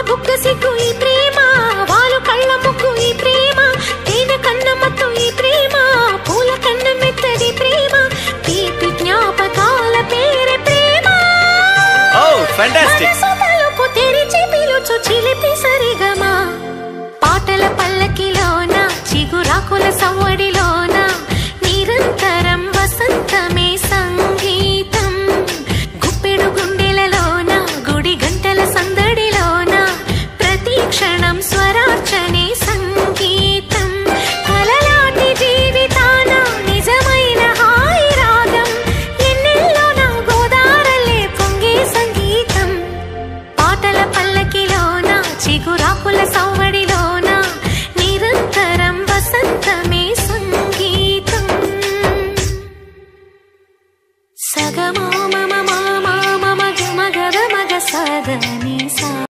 బుగ్గ సిగ్గు ఈ ప్రేమ, వాలు కళ్ళ ముగ్గు ఈ ప్రేమ, తేనె కన్న మత్తు ఈ ప్రేమ, పూల కన్న మెత్తడి ప్రేమ, తీపి జ్ఞాపకాల పేరే ప్రేమ. తలుపు తెరిచి పిలుచు చిలిపి సరిగమా, పాటల పల్లకిలోన చిగురాకుల సవ్వడిలోన నిరంతరం వసంతమే సంగీతం. గుప్పెడు గుండెలలోన గుడి గంటల సందడిలోన ప్రతి క్షణం స్వరార్చనే సంగీతం. కలలాంటి జీవితాన నిజమైన హాయి రాగం, ఎన్నెల్లోన గోదారల్లే పొంగే సంగీతం. పాటల పల్లకిలోన చిగురాకుల సౌ